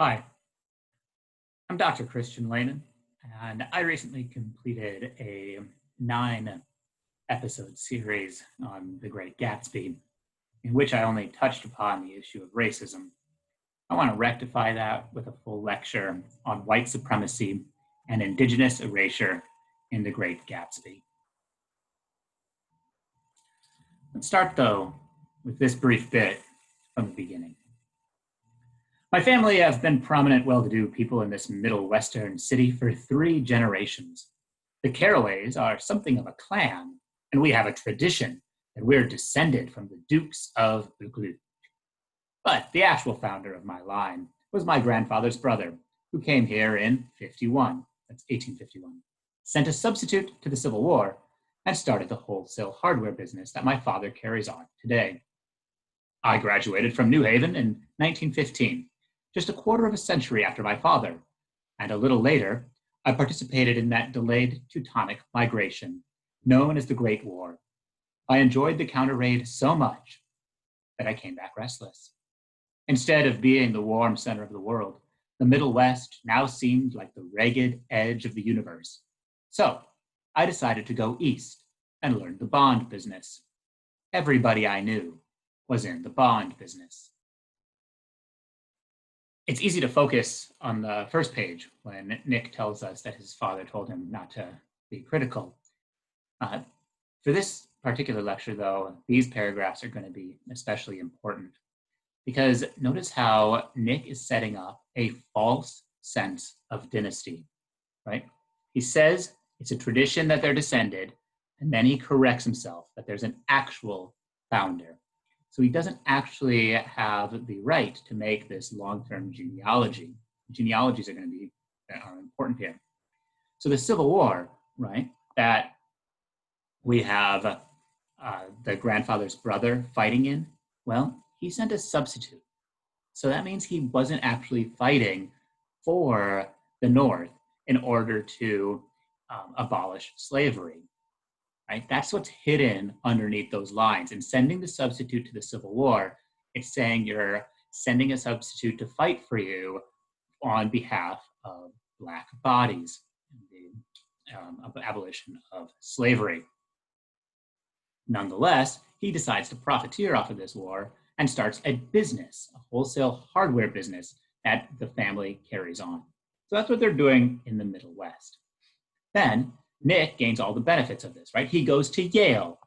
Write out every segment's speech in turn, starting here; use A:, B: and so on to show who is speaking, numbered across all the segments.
A: Hi, I'm Dr. Christian Lehman, and I recently completed a 9-episode series on The Great Gatsby, in which I only touched upon the issue of racism. I want to rectify that with a full lecture on white supremacy and Indigenous erasure in The Great Gatsby. Let's start, though, with this brief bit from the beginning. My family have been prominent, well-to-do people in this middle western city for 3 generations. The Carraways are something of a clan, and we have a tradition that we're descended from the Dukes of Buccleuch. But the actual founder of my line was my grandfather's brother, who came here in 1851, sent a substitute to the Civil War, and started the wholesale hardware business that my father carries on today. I graduated from New Haven in 1915. Just a quarter of a century after my father, and a little later, I participated in that delayed Teutonic migration, known as the Great War. I enjoyed the counter-raid so much that I came back restless. Instead of being the warm center of the world, the Middle West now seemed like the ragged edge of the universe. So I decided to go east and learn the bond business. Everybody I knew was in the bond business. It's easy to focus on the first page when Nick tells us that his father told him not to be critical. For this particular lecture, though, these paragraphs are going to be especially important because notice how Nick is setting up a false sense of dynasty, right? He says it's a tradition that they're descended, and then he corrects himself that there's an actual founder. So he doesn't actually have the right to make this long-term genealogy. Genealogies are going to be important here. So the Civil War, right, that we have the grandfather's brother fighting in, well, he sent a substitute. So that means he wasn't actually fighting for the North in order to abolish slavery. Right? That's what's hidden underneath those lines. And sending the substitute to the Civil War, it's saying you're sending a substitute to fight for you on behalf of Black bodies, the abolition of slavery. Nonetheless, he decides to profiteer off of this war and starts a business, a wholesale hardware business that the family carries on. So that's what they're doing in the Middle West. Then Nick gains all the benefits of this, right? He goes to Yale,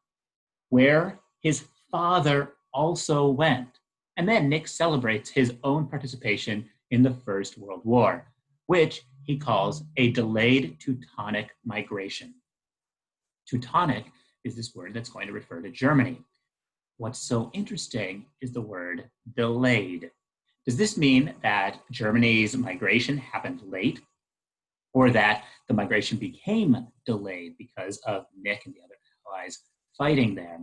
A: where his father also went. And then Nick celebrates his own participation in the First World War, which he calls a delayed Teutonic migration. Teutonic is this word that's going to refer to Germany. What's so interesting is the word delayed. Does this mean that Germany's migration happened late? Or that the migration became delayed because of Nick and the other allies fighting there?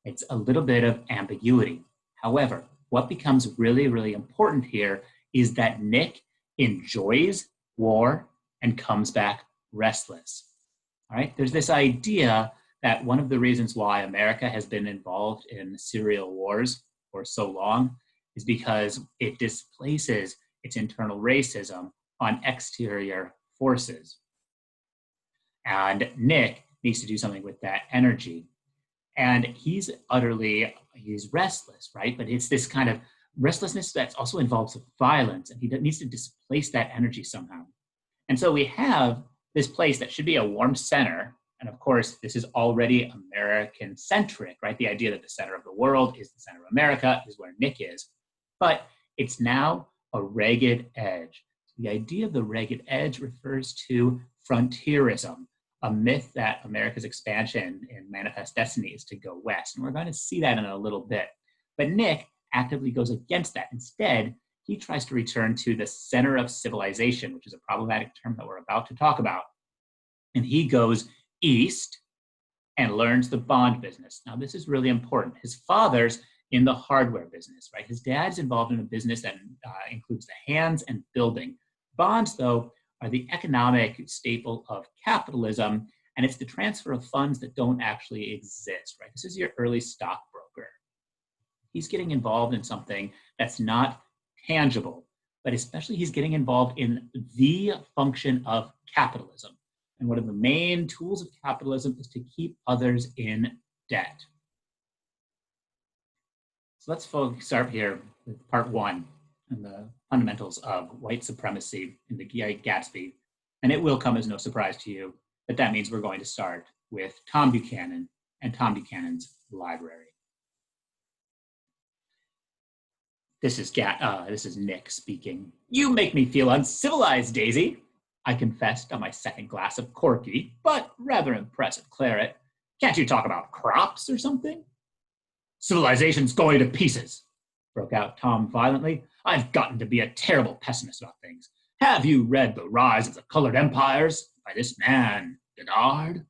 A: It's a little bit of ambiguity. However, what becomes really, really important here is that Nick enjoys war and comes back restless. All right, there's this idea that one of the reasons why America has been involved in serial wars for so long is because it displaces its internal racism on exterior forces. And Nick needs to do something with that energy. And he's restless, right? But it's this kind of restlessness that also involves violence, and he needs to displace that energy somehow. And so we have this place that should be a warm center. And of course, this is already American-centric, right? The idea that the center of the world is the center of America is where Nick is. But it's now a ragged edge. The idea of the ragged edge refers to frontierism, a myth that America's expansion in Manifest Destiny is to go west. And we're going to see that in a little bit. But Nick actively goes against that. Instead, he tries to return to the center of civilization, which is a problematic term that we're about to talk about. And he goes east and learns the bond business. Now, this is really important. His father's in the hardware business, right? His dad's involved in a business that includes the hands and building. Bonds, though, are the economic staple of capitalism, and it's the transfer of funds that don't actually exist, right? This is your early stockbroker. He's getting involved in something that's not tangible, but especially he's getting involved in the function of capitalism. And one of the main tools of capitalism is to keep others in debt. So let's start here with part one and the fundamentals of white supremacy in the Great Gatsby. And it will come as no surprise to you that that means we're going to start with Tom Buchanan and Tom Buchanan's library. This is Nick speaking. You make me feel uncivilized, Daisy. I confessed on my second glass of corky, but rather impressive claret. Can't you talk about crops or something? Civilization's going to pieces, broke out Tom violently. I've gotten to be a terrible pessimist about things. Have you read The Rise of the Colored Empires by this man, Goddard?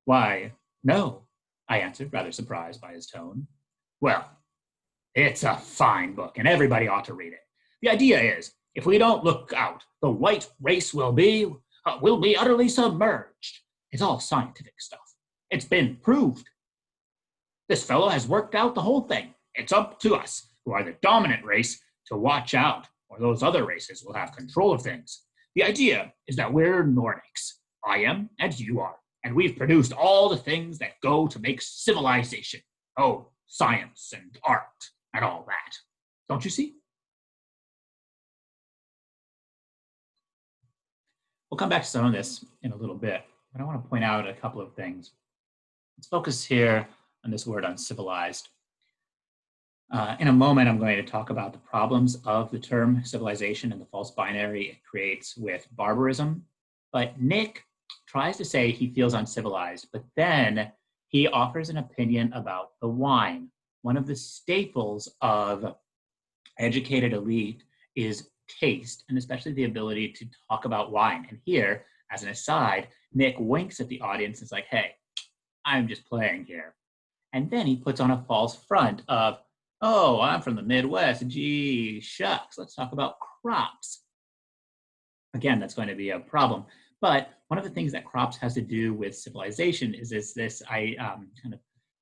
A: Why, no, I answered, rather surprised by his tone. Well, it's a fine book, and everybody ought to read it. The idea is, if we don't look out, the white race will be utterly submerged. It's all scientific stuff. It's been proved. This fellow has worked out the whole thing. It's up to us, who are the dominant race, to watch out, or those other races will have control of things. The idea is that we're Nordics. I am, and you are. And we've produced all the things that go to make civilization. Oh, science and art and all that. Don't you see? We'll come back to some of this in a little bit, but I want to point out a couple of things. Let's focus here on this word uncivilized. In a moment, I'm going to talk about the problems of the term civilization and the false binary it creates with barbarism. But Nick tries to say he feels uncivilized, but then he offers an opinion about the wine. One of the staples of educated elite is taste, and especially the ability to talk about wine. And here, as an aside, Nick winks at the audience and is like, hey, I'm just playing here. And then he puts on a false front of, oh, I'm from the Midwest. Gee, shucks, let's talk about crops. Again, that's going to be a problem. But one of the things that crops has to do with civilization is this kind of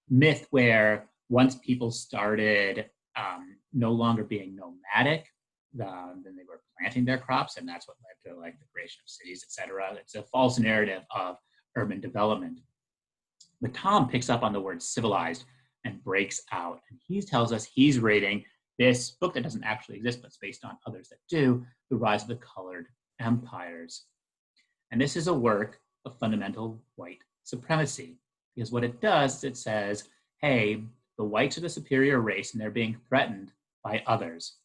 A: myth where once people started no longer being nomadic, then they were planting their crops, and that's what led to like the creation of cities, etc. It's a false narrative of urban development. But Tom picks up on the word civilized and breaks out, and he tells us he's reading this book that doesn't actually exist, but it's based on others that do, The Rise of the Colored Empires. And this is a work of fundamental white supremacy, because what it does is it says, hey, the whites are the superior race and they're being threatened by others.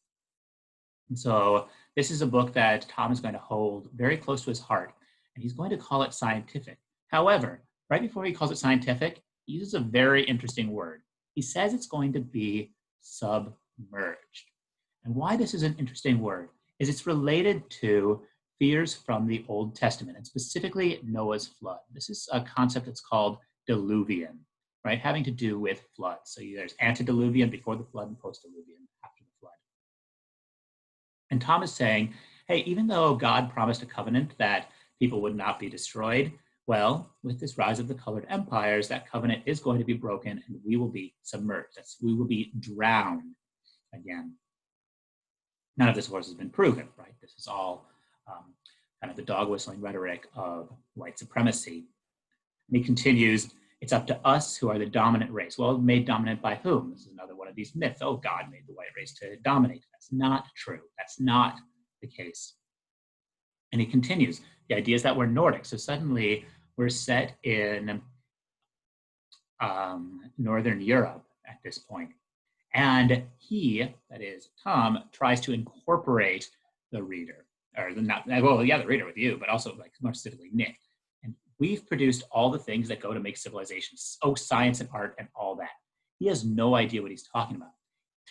A: And so this is a book that Tom is going to hold very close to his heart, and he's going to call it scientific. However, right before he calls it scientific, he uses a very interesting word. He says it's going to be submerged. And why this is an interesting word is it's related to fears from the Old Testament, and specifically Noah's flood. This is a concept that's called diluvian, right? Having to do with floods. So there's antediluvian before the flood and post-diluvian after the flood. And Tom is saying, hey, even though God promised a covenant that people would not be destroyed, well, with this rise of the colored empires, that covenant is going to be broken and we will be submerged. We will be drowned again. None of this, of course, has been proven, right? This is all kind of the dog whistling rhetoric of white supremacy. And he continues, it's up to us who are the dominant race. Well, made dominant by whom? This is another one of these myths. Oh, God made the white race to dominate. That's not true. That's not the case. And he continues, the idea is that we're Nordic. So suddenly we're set in Northern Europe at this point. And he, that is Tom, tries to incorporate the reader, or the reader with you, but also like more specifically Nick. And we've produced all the things that go to make civilization, science and art and all that. He has no idea what he's talking about.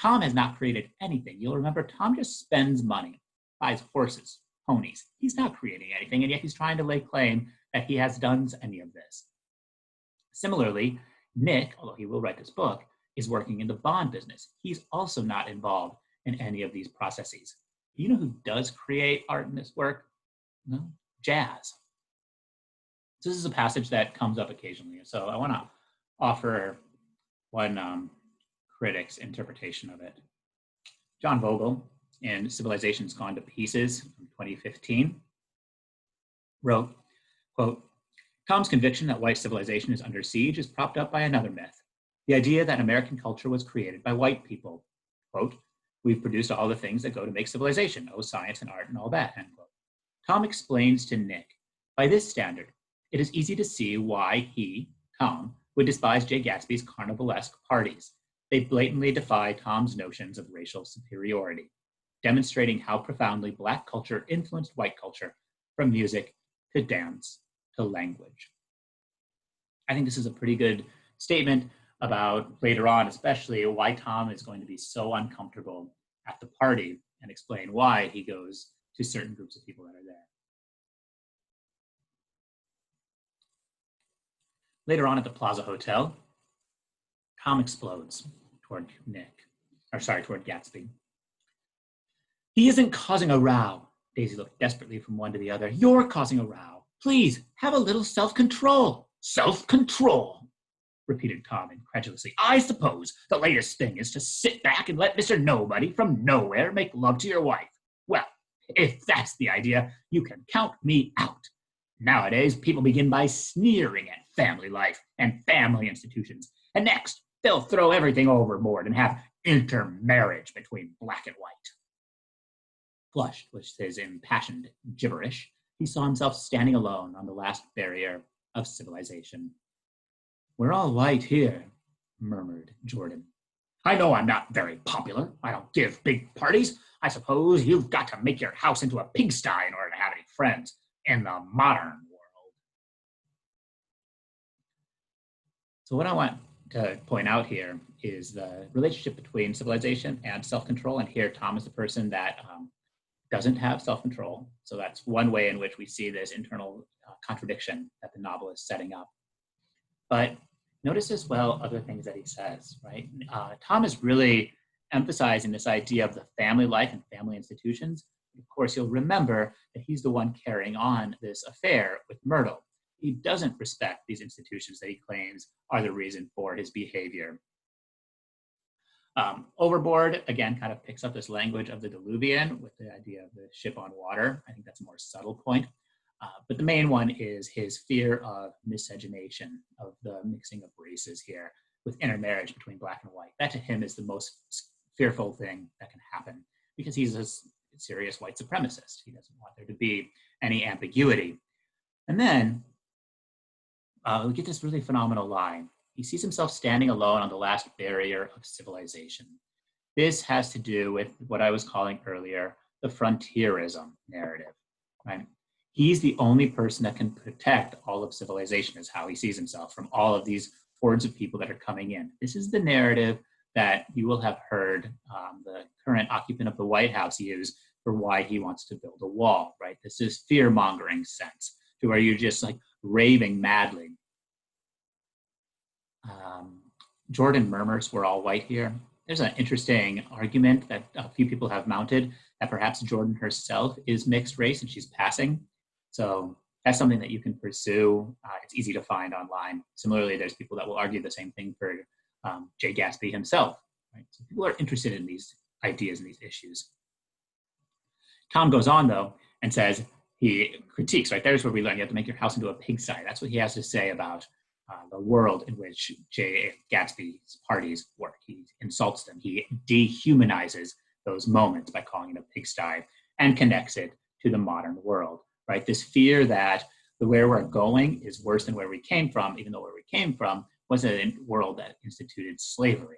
A: Tom has not created anything. You'll remember Tom just spends money, buys horses, ponies. He's not creating anything, and yet he's trying to lay claim that he has done any of this. Similarly, Nick, although he will write this book, is working in the bond business. He's also not involved in any of these processes. You know who does create art in this work? No, jazz. So this is a passage that comes up occasionally. So I want to offer one critic's interpretation of it. John Vogel in Civilization's Gone to Pieces from 2015, wrote, quote, Tom's conviction that white civilization is under siege is propped up by another myth, the idea that American culture was created by white people. Quote, we've produced all the things that go to make civilization, science and art and all that, end quote. Tom explains to Nick, by this standard, it is easy to see why he, Tom, would despise Jay Gatsby's carnivalesque parties. They blatantly defy Tom's notions of racial superiority, demonstrating how profoundly Black culture influenced white culture, from music to dance to language. I think this is a pretty good statement about later on, especially why Tom is going to be so uncomfortable at the party, and explain why he goes to certain groups of people that are there. Later on at the Plaza Hotel, Tom explodes toward toward Gatsby. He isn't causing a row. Daisy looked desperately from one to the other. You're causing a row. Please, have a little self-control. Self-control, repeated Tom incredulously. I suppose the latest thing is to sit back and let Mr. Nobody from nowhere make love to your wife. Well, if that's the idea, you can count me out. Nowadays, people begin by sneering at family life and family institutions. And next, they'll throw everything overboard and have intermarriage between Black and white. Flushed with his impassioned gibberish, he saw himself standing alone on the last barrier of civilization. We're all white here, murmured Jordan. I know I'm not very popular. I don't give big parties. I suppose you've got to make your house into a pigsty in order to have any friends in the modern world. So what I want to point out here is the relationship between civilization and self-control. And here Tom is the person that doesn't have self-control. So that's one way in which we see this internal contradiction that the novel is setting up. But notice as well other things that he says, right? Tom is really emphasizing this idea of the family life and family institutions. Of course, you'll remember that he's the one carrying on this affair with Myrtle. He doesn't respect these institutions that he claims are the reason for his behavior. Overboard, again, kind of picks up this language of the Diluvian with the idea of the ship on water. I think that's a more subtle point. But the main one is his fear of miscegenation, of the mixing of races here with intermarriage between Black and white. That to him is the most fearful thing that can happen because he's a serious white supremacist. He doesn't want there to be any ambiguity. And then we get this really phenomenal line. He sees himself standing alone on the last barrier of civilization. This has to do with what I was calling earlier the frontierism narrative, right? He's the only person that can protect all of civilization, is how he sees himself, from all of these hordes of people that are coming in. This is the narrative that you will have heard the current occupant of the White House use for why he wants to build a wall, right? This is fear-mongering sense to where you're just like raving madly. Jordan murmurs, we're all white here. There's an interesting argument that a few people have mounted that perhaps Jordan herself is mixed race and she's passing. So that's something that you can pursue. It's easy to find online. Similarly, there's people that will argue the same thing for Jay Gatsby himself. Right? So people are interested in these ideas and these issues. Tom goes on, though, and says, he critiques, right? There's where we learn you have to make your house into a pigsty. That's what he has to say about the world in which Jay Gatsby's parties work. He insults them. He dehumanizes those moments by calling it a pigsty and connects it to the modern world, right? This fear that the where we're going is worse than where we came from, even though where we came from was a world that instituted slavery.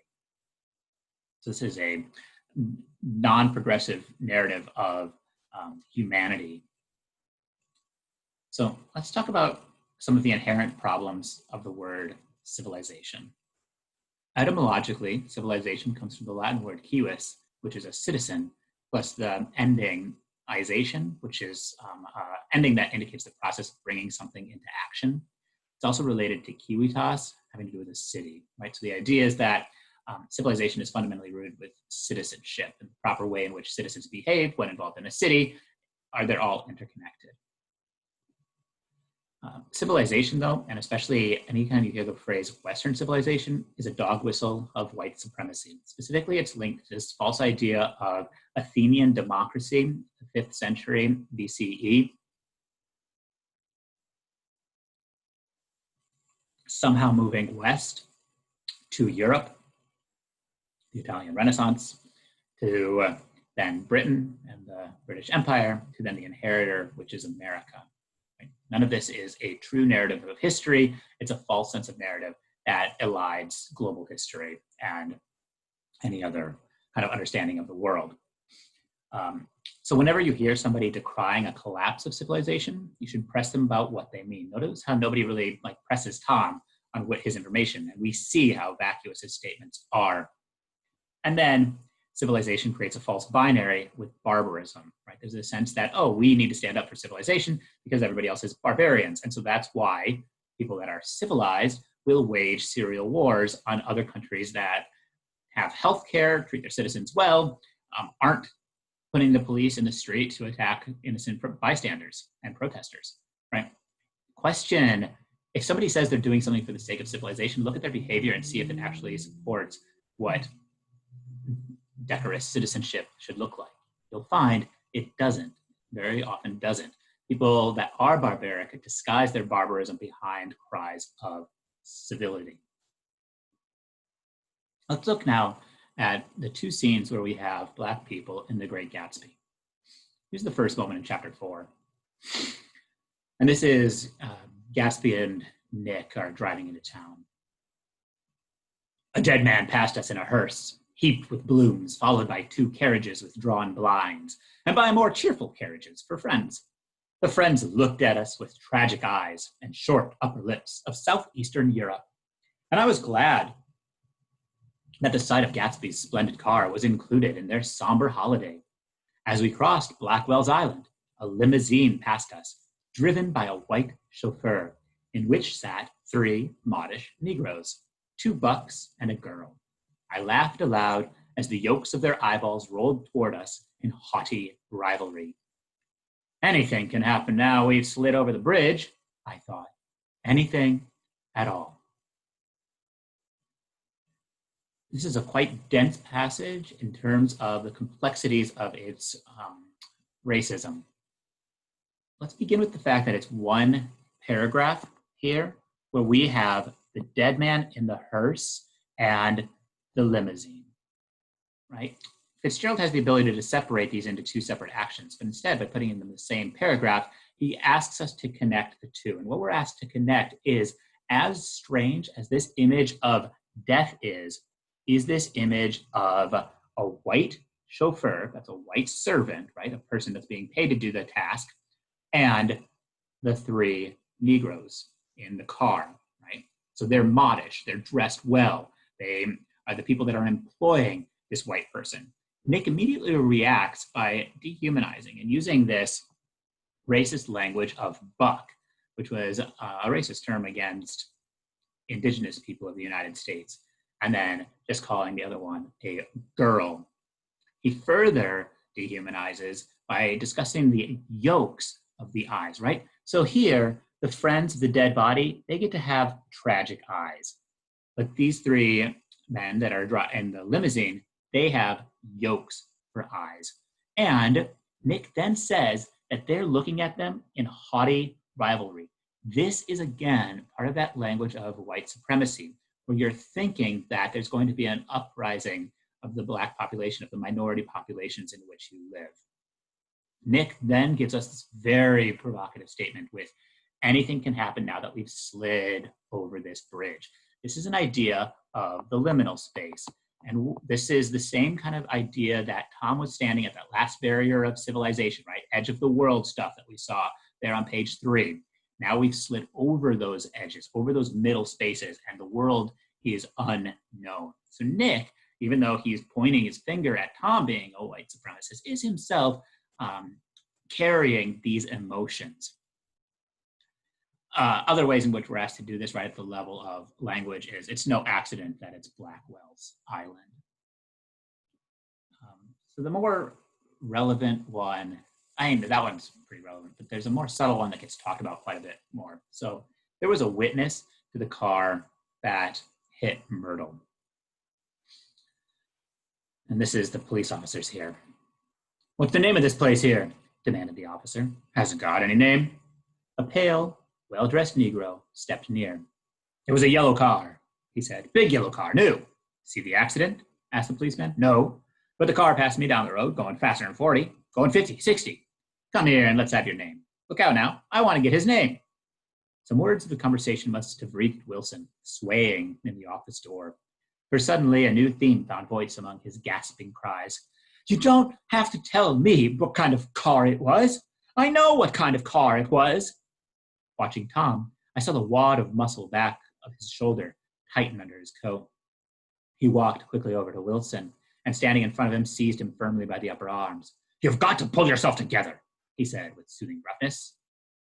A: So this is a non-progressive narrative of humanity. So let's talk about some of the inherent problems of the word civilization. Etymologically, civilization comes from the Latin word civis, which is a citizen, plus the ending ization, which is ending that indicates the process of bringing something into action. It's also related to civitas, having to do with a city, right? So the idea is that civilization is fundamentally rooted with citizenship and the proper way in which citizens behave when involved in a city. They're all interconnected. Civilization, though, and especially anytime you hear the phrase Western civilization, is a dog whistle of white supremacy. Specifically, it's linked to this false idea of Athenian democracy, the 5th century BCE, somehow moving west to Europe, the Italian Renaissance, to then Britain and the British Empire, to then the inheritor, which is America. Right? None of this is a true narrative of history. It's a false sense of narrative that elides global history and any other kind of understanding of the world. So whenever you hear somebody decrying a collapse of civilization, you should press them about what they mean. Notice how nobody really presses Tom on what his information, and we see how vacuous his statements are. And then civilization creates a false binary with barbarism, right? There's a sense that, oh, we need to stand up for civilization because everybody else is barbarians. And so that's why people that are civilized will wage serial wars on other countries that have healthcare, treat their citizens well, aren't putting the police in the street to attack innocent bystanders and protesters, right? Question, if somebody says they're doing something for the sake of civilization, look at their behavior and see if it actually supports what decorous citizenship should look like. You'll find it doesn't, very often doesn't. People that are barbaric disguise their barbarism behind cries of civility. Let's look now at the two scenes where we have Black people in The Great Gatsby. Here's the first moment in chapter 4. And this is Gatsby and Nick are driving into town. A dead man passed us in a hearse, heaped with blooms, followed by 2 carriages with drawn blinds, and by more cheerful carriages for friends. The friends looked at us with tragic eyes and short upper lips of southeastern Europe. And I was glad that the sight of Gatsby's splendid car was included in their somber holiday. As we crossed Blackwell's Island, a limousine passed us, driven by a white chauffeur, in which sat 3 modish Negroes, 2 bucks and a girl. I laughed aloud as the yolks of their eyeballs rolled toward us in haughty rivalry. Anything can happen now we've slid over the bridge, I thought. Anything at all. This is a quite dense passage in terms of the complexities of its racism. Let's begin with the fact that it's one paragraph here where we have the dead man in the hearse and the limousine, right? Fitzgerald has the ability to separate these into 2 separate actions, but instead, by putting them in the same paragraph, he asks us to connect the 2. And what we're asked to connect is, as strange as this image of death is this image of a white chauffeur, that's a white servant, right? A person that's being paid to do the task, and the 3 Negroes in the car, right? So they're modish, they're dressed well, they are the people that are employing this white person. Nick immediately reacts by dehumanizing and using this racist language of buck, which was a racist term against Indigenous people of the United States, and then just calling the other one a girl. He further dehumanizes by discussing the yolks of the eyes, right? So here, the friends of the dead body, they get to have tragic eyes. But these 3 men that are in the limousine, they have yolks for eyes. And Nick then says that they're looking at them in haughty rivalry. This is, again, part of that language of white supremacy, where you're thinking that there's going to be an uprising of the Black population, of the minority populations in which you live. Nick then gives us this very provocative statement with, anything can happen now that we've slid over this bridge. This is an idea of the liminal space. And this is the same kind of idea that Tom was standing at that last barrier of civilization, right? Edge of the world stuff that we saw there on page 3. Now we've slid over those edges, over those middle spaces, and the world is unknown. So Nick, even though he's pointing his finger at Tom being a white supremacist, is himself carrying these emotions. Other ways in which we're asked to do this right at the level of language is, it's no accident that it's Blackwell's Island. So the more relevant one that one's pretty relevant, but there's a more subtle one that gets talked about quite a bit more. So there was a witness to the car that hit Myrtle. And this is the police officers here. "What's the name of this place here?" demanded the officer. "Hasn't got any name." A pale, well-dressed Negro stepped near. "It was a yellow car," he said. "Big yellow car, new." "See the accident?" asked the policeman. "No, but the car passed me down the road, going faster than 40, going 50, 60. Come here and let's have your name. Look out now, I want to get his name." Some words of the conversation must have reached Wilson, swaying in the office door. For suddenly a new theme found voice among his gasping cries. "You don't have to tell me what kind of car it was. I know what kind of car it was." Watching Tom, I saw the wad of muscle back of his shoulder tighten under his coat. He walked quickly over to Wilson and, standing in front of him, seized him firmly by the upper arms. "You've got to pull yourself together," he said with soothing roughness.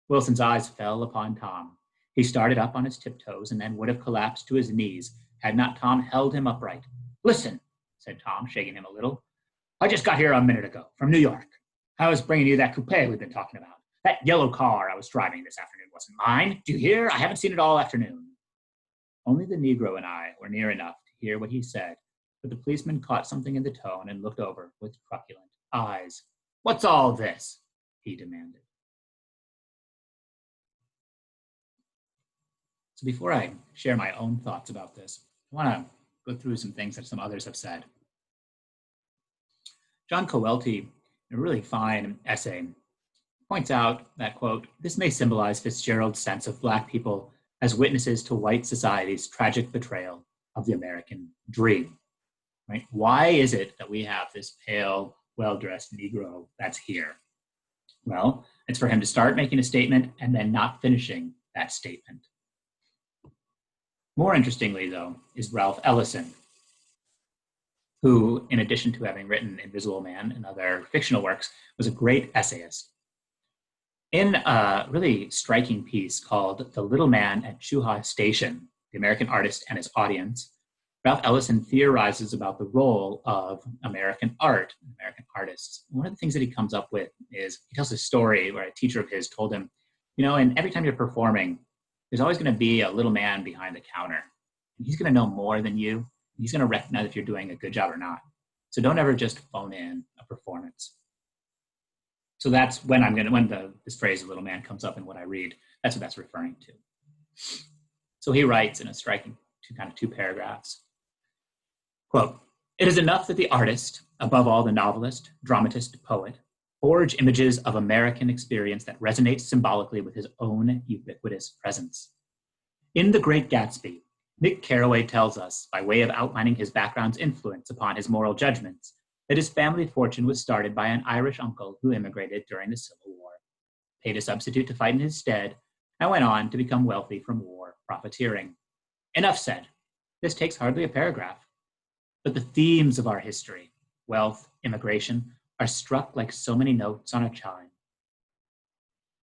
A: Wilson's eyes fell upon Tom. He started up on his tiptoes and then would have collapsed to his knees had not Tom held him upright. "Listen," said Tom, shaking him a little. "I just got here a minute ago from New York. I was bringing you that coupe we've been talking about. That yellow car I was driving this afternoon wasn't mine. Do you hear? I haven't seen it all afternoon." Only the Negro and I were near enough to hear what he said, but the policeman caught something in the tone and looked over with truculent eyes. "What's all this?" he demanded. So before I share my own thoughts about this, I want to go through some things that some others have said. John Coelty, in a really fine essay, points out that, quote, "This may symbolize Fitzgerald's sense of Black people as witnesses to white society's tragic betrayal of the American dream." Right? Why is it that we have this pale, well-dressed Negro that's here? Well, it's for him to start making a statement and then not finishing that statement. More interestingly, though, is Ralph Ellison, who, in addition to having written Invisible Man and other fictional works, was a great essayist. In a really striking piece called "The Little Man at Chuha Station, the American Artist and His Audience," Ralph Ellison theorizes about the role of American art and American artists. One of the things that he comes up with is, he tells a story where a teacher of his told him, and every time you're performing, there's always going to be a little man behind the counter. And he's going to know more than you. He's going to recognize if you're doing a good job or not. So don't ever just phone in a performance. So that's when this phrase, "a little man," comes up in what I read, that's what that's referring to. So he writes in a striking two paragraphs, quote, "It is enough that the artist, above all the novelist, dramatist, poet, forge images of American experience that resonate symbolically with his own ubiquitous presence. In The Great Gatsby, Nick Carraway tells us, by way of outlining his background's influence upon his moral judgments, that his family fortune was started by an Irish uncle who immigrated during the Civil War, paid a substitute to fight in his stead, and went on to become wealthy from war profiteering. Enough said. This takes hardly a paragraph. But the themes of our history, wealth, immigration, are struck like so many notes on a chime.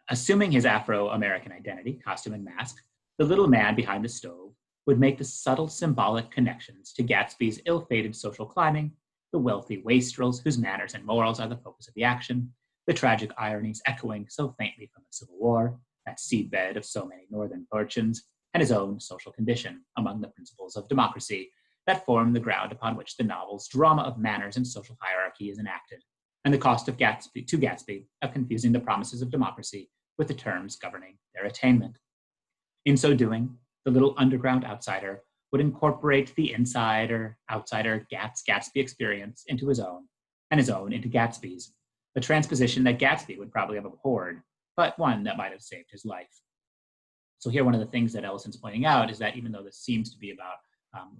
A: Assuming his Afro-American identity, costume, and mask, the little man behind the stove would make the subtle symbolic connections to Gatsby's ill-fated social climbing, the wealthy wastrels whose manners and morals are the focus of the action, the tragic ironies echoing so faintly from the Civil War, that seedbed of so many northern fortunes, and his own social condition among the principles of democracy that form the ground upon which the novel's drama of manners and social hierarchy is enacted, and the cost of Gatsby of confusing the promises of democracy with the terms governing their attainment. In so doing, the little underground outsider would incorporate the insider-outsider Gatsby experience into his own, and his own into Gatsby's, a transposition that Gatsby would probably have abhorred, but one that might have saved his life. So here, one of the things that Ellison's pointing out is that even though this seems to be about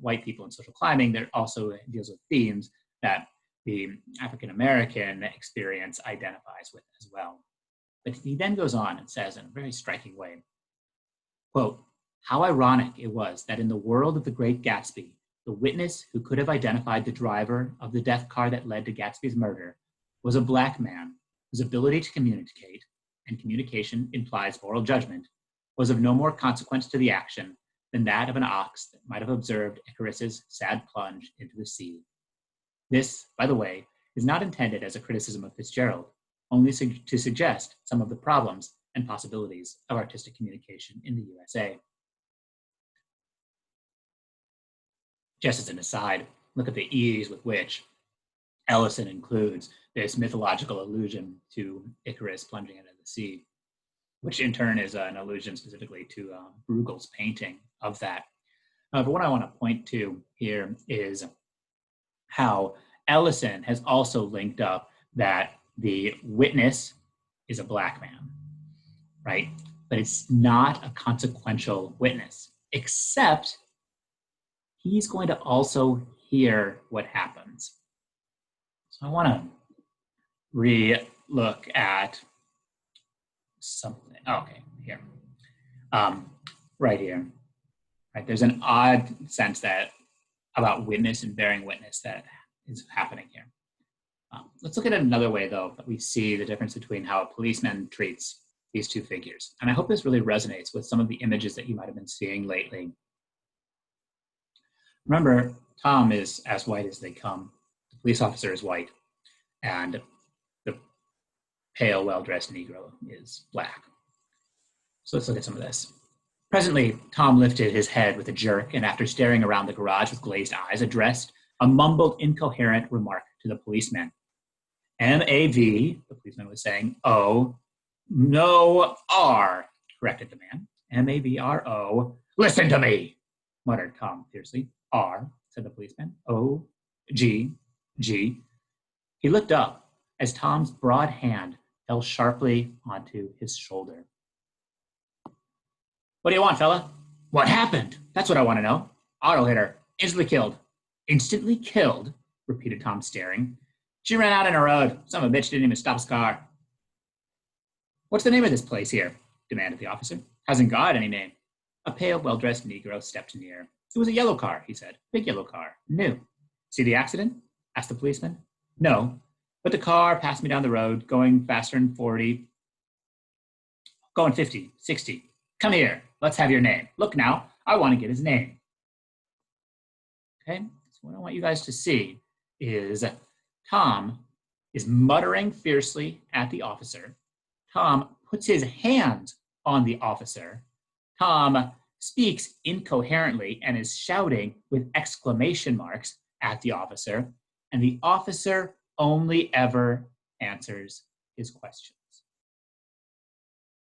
A: white people and social climbing, there also deals with themes that the African-American experience identifies with as well. But he then goes on and says in a very striking way, quote, "How ironic it was that in the world of The Great Gatsby, the witness who could have identified the driver of the death car that led to Gatsby's murder was a Black man whose ability to communicate, and communication implies moral judgment, was of no more consequence to the action than that of an ox that might have observed Icarus's sad plunge into the sea." This, by the way, is not intended as a criticism of Fitzgerald, only to suggest some of the problems and possibilities of artistic communication in the USA. Just as an aside, look at the ease with which Ellison includes this mythological allusion to Icarus plunging into the sea, which in turn is an allusion specifically to Bruegel's painting of that. But what I want to point to here is how Ellison has also linked up that the witness is a Black man, right? But it's not a consequential witness, except he's going to also hear what happens. So I want to re-look at something. Okay, here. Right here. Right, there's an odd sense that about witness and bearing witness that is happening here. Let's look at it another way, though, that we see the difference between how a policeman treats these two figures. And I hope this really resonates with some of the images that you might have been seeing lately. Remember, Tom is as white as they come. The police officer is white, and the pale, well-dressed Negro is Black. So let's look at some of this. Presently, Tom lifted his head with a jerk, and after staring around the garage with glazed eyes, addressed a mumbled, incoherent remark to the policeman. M-A-V, the policeman was saying, O, no, R, corrected the man. M-A-V-R-O, listen to me, muttered Tom fiercely. R, said the policeman. O, G, G. He looked up as Tom's broad hand fell sharply onto his shoulder. What do you want, fella? What happened? That's what I want to know. Auto hit her. Instantly killed. Instantly killed? Repeated Tom, staring. She ran out in a road. Son of a bitch didn't even stop his car. What's the name of this place here? Demanded the officer. Hasn't got any name. A pale, well-dressed Negro stepped near. It was a yellow car, he said. Big yellow car. New. See the accident? Asked the policeman. No, but the car passed me down the road, going faster than 40, going 50, 60. Come here. Let's have your name. Look now. I want to get his name. Okay? So what I want you guys to see is Tom is muttering fiercely at the officer. Tom puts his hand on the officer. Tom speaks incoherently and is shouting with exclamation marks at the officer. And the officer only ever answers his questions.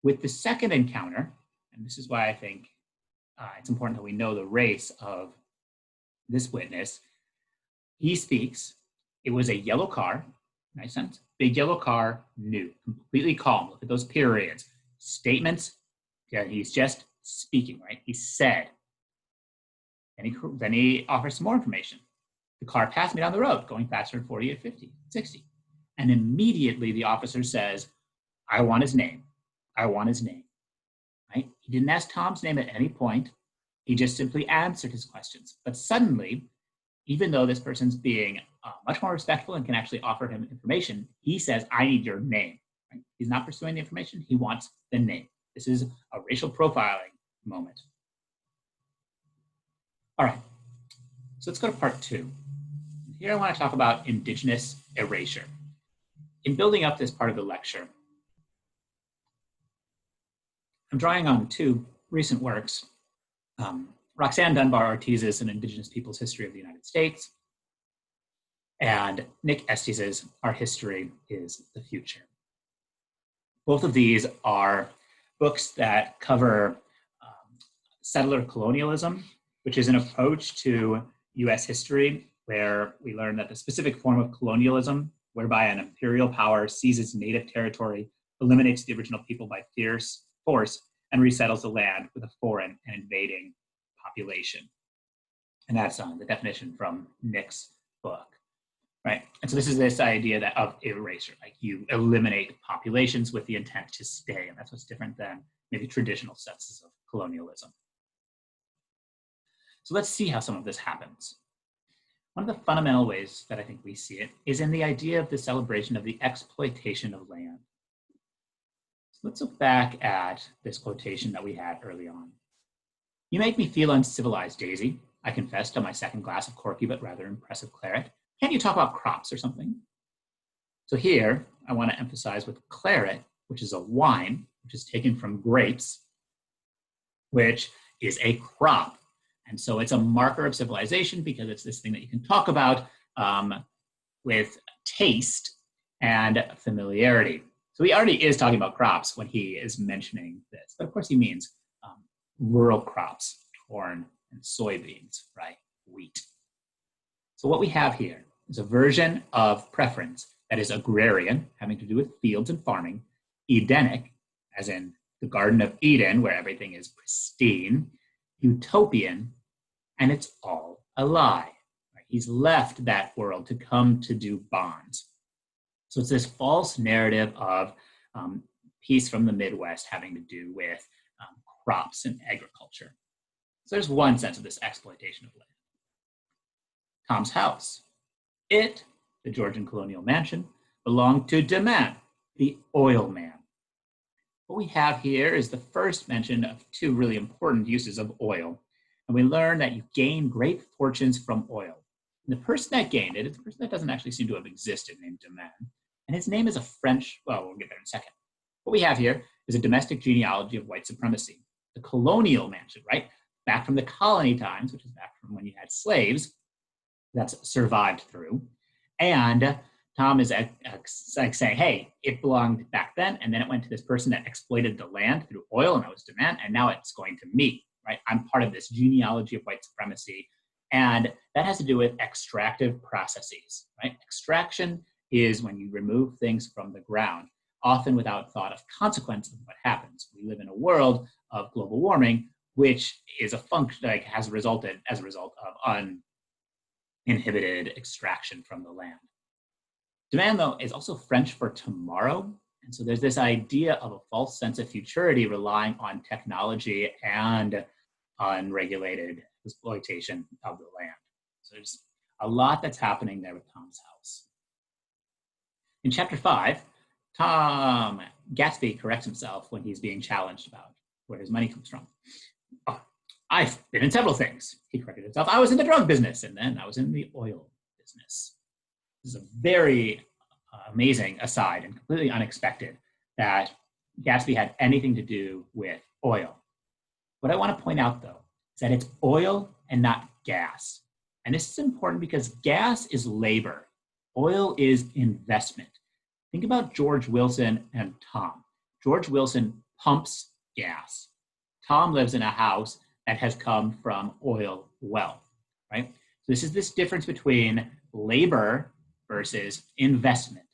A: With the second encounter, and this is why I think it's important that we know the race of this witness. He speaks. It was a yellow car, nice sentence, big yellow car, new, completely calm. Look at those periods. Statements, yeah, he's just speaking, right? He said. Then he offers some more information. The car passed me down the road, going faster than 40 at 50, 60. And immediately the officer says, I want his name. I want his name. Right? He didn't ask Tom's name at any point. He just simply answered his questions. But suddenly, even though this person's being much more respectful and can actually offer him information, he says, I need your name. Right? He's not pursuing the information. He wants the name. This is a racial profiling moment. All right, so let's go to part 2. Here I want to talk about Indigenous erasure. In building up this part of the lecture, I'm drawing on 2 recent works, Roxanne Dunbar Ortiz's An Indigenous Peoples' History of the United States, and Nick Estes's Our History is the Future. Both of these are books that cover settler colonialism, which is an approach to US history where we learn that the specific form of colonialism, whereby an imperial power seizes native territory, eliminates the original people by force, and resettles the land with a foreign and invading population. And that's the definition from Nick's book, right? And so this is this idea of erasure, like you eliminate populations with the intent to stay, and that's what's different than maybe traditional senses of colonialism. So let's see how some of this happens. One of the fundamental ways that I think we see it is in the idea of the celebration of the exploitation of land. So let's look back at this quotation that we had early on. You make me feel uncivilized, Daisy. I confess to my second glass of corky but rather impressive claret. Can't you talk about crops or something? So here, I want to emphasize with claret, which is a wine, which is taken from grapes, which is a crop. And so it's a marker of civilization because it's this thing that you can talk about with taste and familiarity. So he already is talking about crops when he is mentioning this. But of course he means rural crops, corn and soybeans, right? Wheat. So what we have here is a version of preference that is agrarian, having to do with fields and farming, Edenic, as in the Garden of Eden, where everything is pristine, utopian, and it's all a lie. Right? He's left that world to come to do bonds. So it's this false narrative of peace from the Midwest having to do with crops and agriculture. So there's one sense of this exploitation of land. Tom's house. It, the Georgian colonial mansion, belonged to de Man, the oil man. What we have here is the first mention of two really important uses of oil. And we learn that you gain great fortunes from oil. And the person that gained it is a person that doesn't actually seem to have existed, named de Man. And his name is a French, well, we'll get there in a second. What we have here is a domestic genealogy of white supremacy. The colonial mansion, right? Back from the colony times, which is back from when you had slaves, that's survived through. And Tom is like saying, hey, it belonged back then, and then it went to this person that exploited the land through oil, and that was demand, and now it's going to me, right? I'm part of this genealogy of white supremacy, and that has to do with extractive processes, right? Extraction is when you remove things from the ground, often without thought of consequence of what happens. We live in a world of global warming, which is a function, like has resulted as a result of uninhibited extraction from the land. Demand, though, is also French for tomorrow. And so there's this idea of a false sense of futurity relying on technology and unregulated exploitation of the land. So there's a lot that's happening there with Tom's house. In chapter 5, Tom Gatsby corrects himself when he's being challenged about where his money comes from. Oh, I've been in several things, he corrected himself. I was in the drug business, and then I was in the oil business. This is a very amazing aside and completely unexpected that Gatsby had anything to do with oil. What I want to point out, though, is that it's oil and not gas. And this is important because gas is labor. Oil is investment. Think about George Wilson and Tom. George Wilson pumps gas. Tom lives in a house that has come from oil wealth, right? So this is this difference between labor versus investment.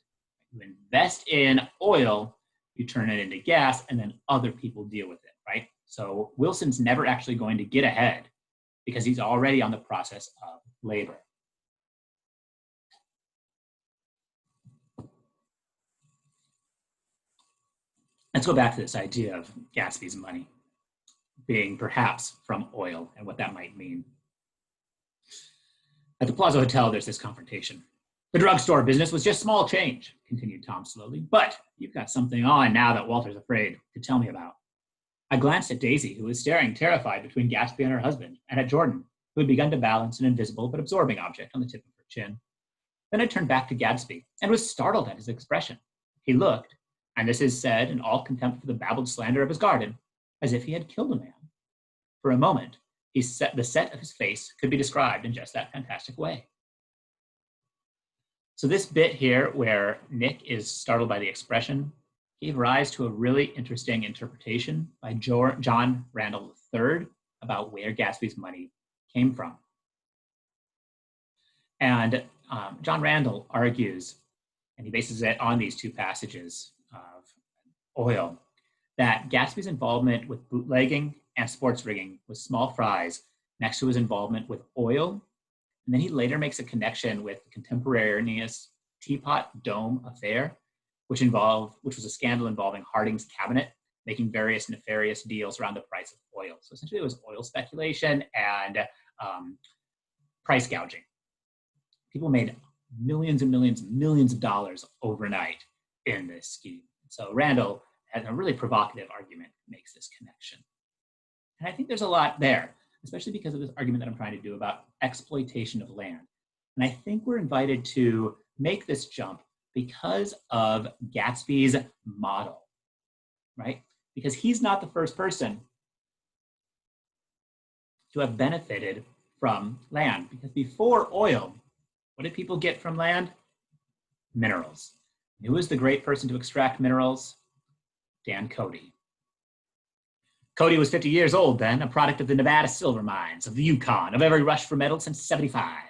A: You invest in oil, you turn it into gas, and then other people deal with it, right? So Wilson's never actually going to get ahead because he's already on the process of labor. Let's go back to this idea of Gatsby's money being perhaps from oil and what that might mean. At the Plaza Hotel, there's this confrontation. The drugstore business was just small change, continued Tom slowly, but you've got something on now that Walter's afraid to tell me about. I glanced at Daisy, who was staring terrified between Gatsby and her husband, and at Jordan, who had begun to balance an invisible but absorbing object on the tip of her chin. Then I turned back to Gatsby and was startled at his expression. He looked, and this is said in all contempt for the babbled slander of his garden, as if he had killed a man. For a moment, the set of his face could be described in just that fantastic way. So this bit here where Nick is startled by the expression gave rise to a really interesting interpretation by John Randall III about where Gatsby's money came from. And John Randall argues, and he bases it on these two passages of oil, that Gatsby's involvement with bootlegging and sports rigging was small fries next to his involvement with oil. And then he later makes a connection with the contemporaneous Teapot Dome affair, which was a scandal involving Harding's cabinet making various nefarious deals around the price of oil. So essentially it was oil speculation and price gouging. People made millions and millions and millions of dollars overnight in this scheme. So Randall has a really provocative argument that makes this connection. And I think there's a lot there, especially because of this argument that I'm trying to do about exploitation of land. And I think we're invited to make this jump Because of Gatsby's model, right? Because he's not the first person to have benefited from land. Because before oil, what did people get from land? Minerals. Who was the great person to extract minerals? Dan Cody. Cody was 50 years old then, a product of the Nevada silver mines, of the Yukon, of every rush for metal since '75.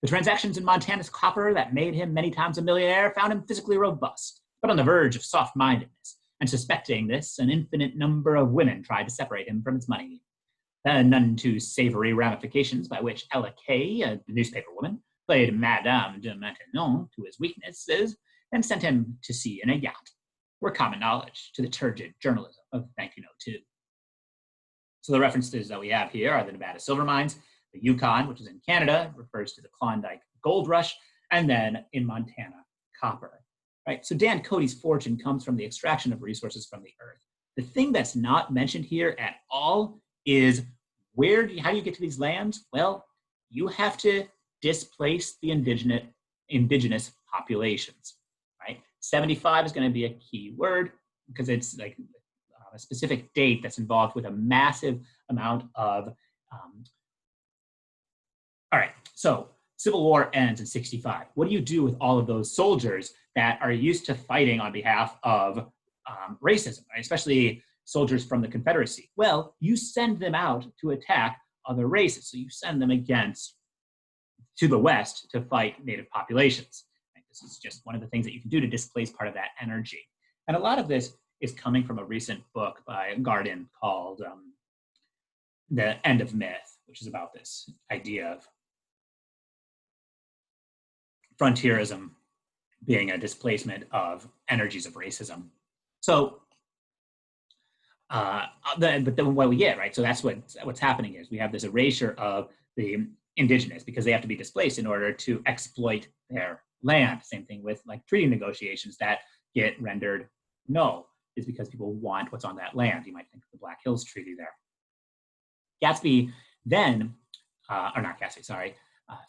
A: The transactions in Montana's copper that made him many times a millionaire found him physically robust, but on the verge of soft-mindedness. And suspecting this, an infinite number of women tried to separate him from his money. The none too savory ramifications by which Ella Kay, a newspaper woman, played Madame de Maintenon to his weaknesses and sent him to sea in a yacht, were common knowledge to the turgid journalism of 1902. So the references that we have here are the Nevada silver mines, the Yukon, which is in Canada, refers to the Klondike gold rush, and then in Montana, copper. Right? So Dan Cody's fortune comes from the extraction of resources from the earth. The thing that's not mentioned here at all is how do you get to these lands? Well, you have to displace the indigenous populations, right? 75 is going to be a key word because it's like a specific date that's involved with a massive amount of, all right, so Civil War ends in 65. What do you do with all of those soldiers that are used to fighting on behalf of racism, right? Especially soldiers from the Confederacy? Well, you send them out to attack other races. So you send them to the West to fight Native populations. Right? This is just one of the things that you can do to displace part of that energy. And a lot of this is coming from a recent book by Garden called The End of Myth, which is about this idea of frontierism being a displacement of energies of racism. So, but then what we get, right? So that's what's happening is we have this erasure of the indigenous because they have to be displaced in order to exploit their land. Same thing with like treaty negotiations that get rendered null is because people want what's on that land. You might think of the Black Hills Treaty there. Gatsby then, or not Gatsby, sorry,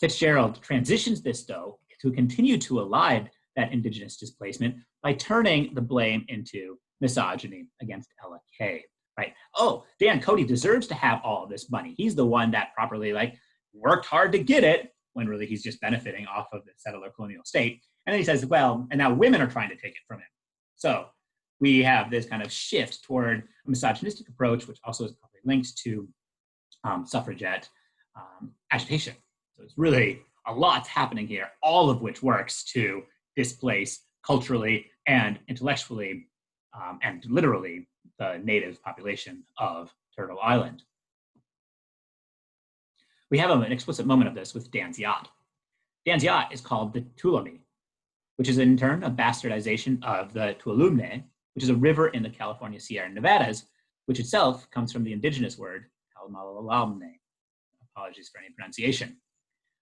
A: Fitzgerald transitions this though to continue to elide that indigenous displacement by turning the blame into misogyny against Ella Kay, right? Oh, Dan Cody deserves to have all of this money. He's the one that properly worked hard to get it when really he's just benefiting off of the settler colonial state. And then he says, well, and now women are trying to take it from him. So we have this kind of shift toward a misogynistic approach, which also is probably linked to suffragette agitation. So it's really a lot's happening here, all of which works to displace culturally and intellectually and literally the native population of Turtle Island. We have an explicit moment of this with Dan's yacht. Dan's yacht is called the Tuolumne, which is in turn a bastardization of the Tuolumne, which is a river in the California Sierra Nevadas, which itself comes from the indigenous word Kalmalalamne. Apologies for any pronunciation.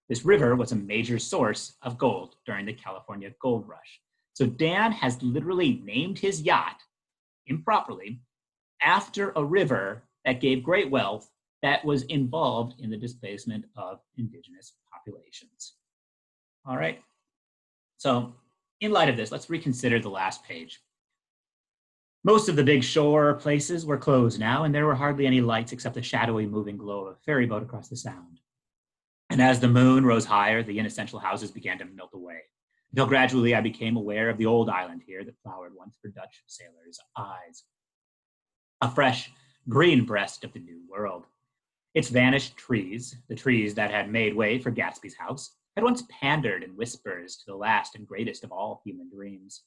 A: This river was a major source of gold during the California gold rush. So Dan has literally named his yacht improperly after a river that gave great wealth that was involved in the displacement of indigenous populations. All right. So in light of this, let's reconsider the last page. Most of the big shore places were closed now, and there were hardly any lights except the shadowy moving glow of a ferry boat across the sound. And as the moon rose higher, the inessential houses began to melt away, until gradually I became aware of the old island here that flowered once for Dutch sailors' eyes. A fresh, green breast of the new world. Its vanished trees, the trees that had made way for Gatsby's house, had once pandered in whispers to the last and greatest of all human dreams.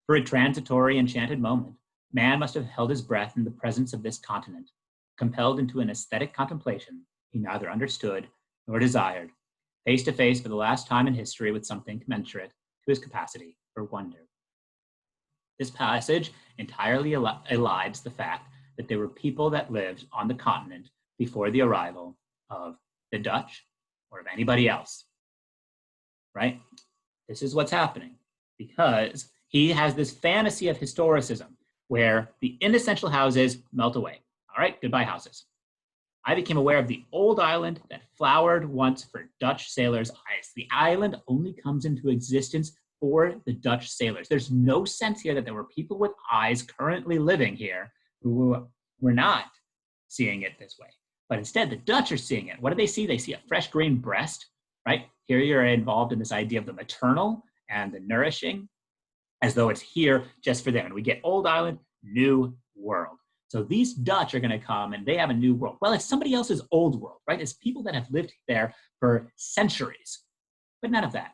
A: For a transitory, enchanted moment, man must have held his breath in the presence of this continent, compelled into an aesthetic contemplation he neither understood nor desired, face to face for the last time in history with something commensurate to his capacity for wonder. This passage entirely elides the fact that there were people that lived on the continent before the arrival of the Dutch or of anybody else, right? This is what's happening because he has this fantasy of historicism where the inessential houses melt away. All right, goodbye houses. I became aware of the old island that flowered once for Dutch sailors' eyes. The island only comes into existence for the Dutch sailors. There's no sense here that there were people with eyes currently living here who were not seeing it this way. But instead, the Dutch are seeing it. What do they see? They see a fresh green breast, right? Here you're involved in this idea of the maternal and the nourishing, as though it's here just for them. And we get Old Island, New World. So these Dutch are going to come and they have a new world. Well, it's somebody else's old world, right? It's people that have lived there for centuries, but none of that.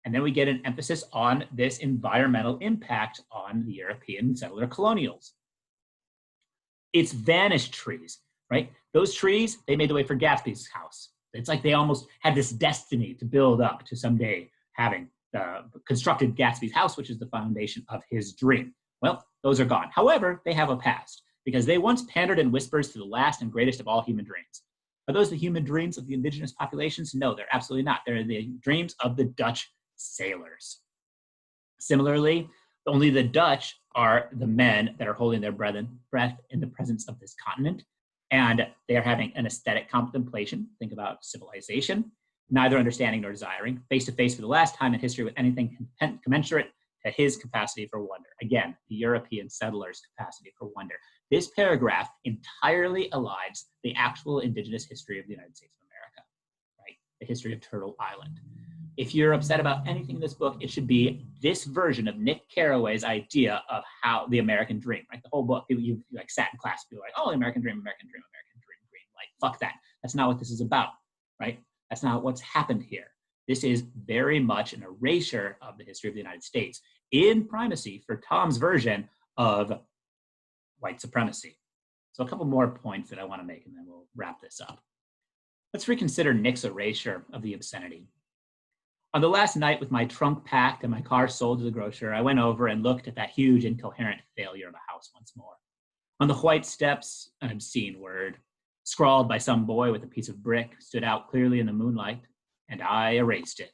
A: And then we get an emphasis on this environmental impact on the European settler colonials. It's vanished trees, right? Those trees, they made the way for Gatsby's house. It's like they almost had this destiny to build up to someday having constructed Gatsby's house, which is the foundation of his dream. Well, those are gone. However, they have a past because they once pandered in whispers to the last and greatest of all human dreams. Are those the human dreams of the indigenous populations? No, they're absolutely not. They're the dreams of the Dutch sailors. Similarly, only the Dutch are the men that are holding their breath in the presence of this continent, and they are having an aesthetic contemplation. Think about civilization, neither understanding nor desiring, face to face for the last time in history with anything commensurate to his capacity for wonder. Again, the European settlers' capacity for wonder. This paragraph entirely aligns the actual indigenous history of the United States of America, right? The history of Turtle Island. If you're upset about anything in this book, it should be this version of Nick Carraway's idea of how the American dream, right? The whole book, you like sat in class, people were like, oh, American dream, American dream, American dream. Like, fuck that. That's not what this is about, right? That's not what's happened here. This is very much an erasure of the history of the United States in primacy for Tom's version of white supremacy. So a couple more points that I want to make, and then we'll wrap this up. Let's reconsider Nick's erasure of the obscenity. On the last night with my trunk packed and my car sold to the grocer, I went over and looked at that huge incoherent failure of a house once more. On the white steps, an obscene word, scrawled by some boy with a piece of brick, stood out clearly in the moonlight, and I erased it,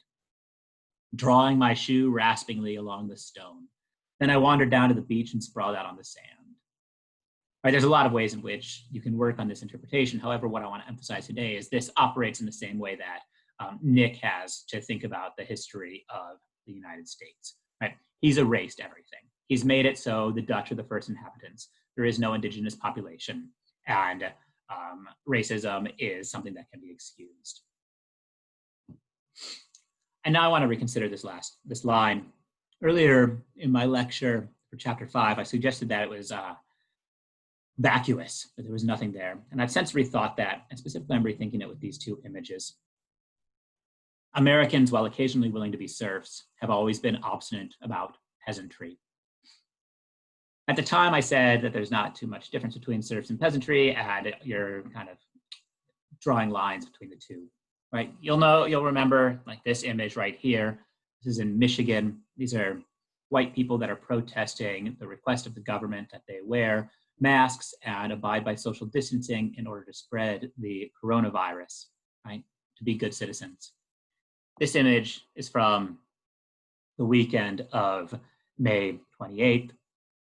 A: drawing my shoe raspingly along the stone. Then I wandered down to the beach and sprawled out on the sand. Right, there's a lot of ways in which you can work on this interpretation. However, what I want to emphasize today is this operates in the same way that Nick has to think about the history of the United States. Right? He's erased everything. He's made it so the Dutch are the first inhabitants. There is no indigenous population, and racism is something that can be excused. And now I want to reconsider this line. Earlier in my lecture for chapter 5, I suggested that it was vacuous, that there was nothing there. And I've since rethought that, and specifically I'm rethinking it with these two images. Americans, while occasionally willing to be serfs, have always been obstinate about peasantry. At the time, I said that there's not too much difference between serfs and peasantry, and you're kind of drawing lines between the two, right? You'll remember like this image right here. This is in Michigan. These are white people that are protesting the request of the government that they wear masks and abide by social distancing in order to spread the coronavirus, right? To be good citizens. This image is from the weekend of May 28th,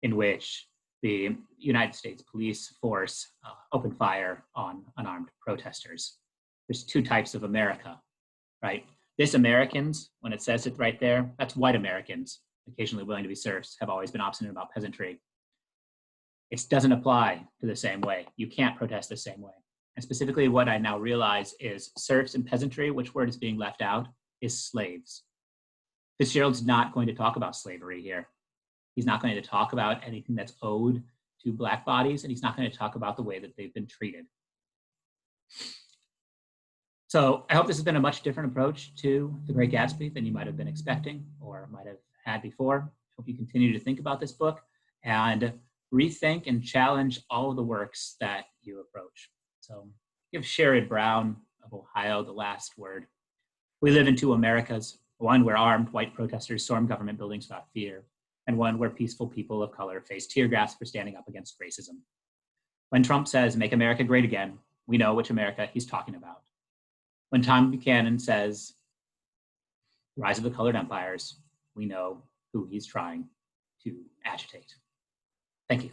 A: in which the United States police force opened fire on unarmed protesters. There's two types of America, right? This Americans, when it says it right there, that's white Americans, occasionally willing to be serfs, have always been obstinate about peasantry. It doesn't apply to the same way. You can't protest the same way. And specifically what I now realize is serfs and peasantry, which word is being left out, is slaves. Fitzgerald's not going to talk about slavery here. He's not going to talk about anything that's owed to Black bodies, and he's not going to talk about the way that they've been treated. So I hope this has been a much different approach to The Great Gatsby than you might have been expecting or might have had before. I hope you continue to think about this book and rethink and challenge all of the works that you approach. So give Sherrod Brown of Ohio the last word. We live in two Americas, one where armed white protesters storm government buildings without fear, and one where peaceful people of color face tear gas for standing up against racism. When Trump says, "Make America great again," we know which America he's talking about. When Tom Buchanan says, "Rise of the colored empires," we know who he's trying to agitate. Thank you.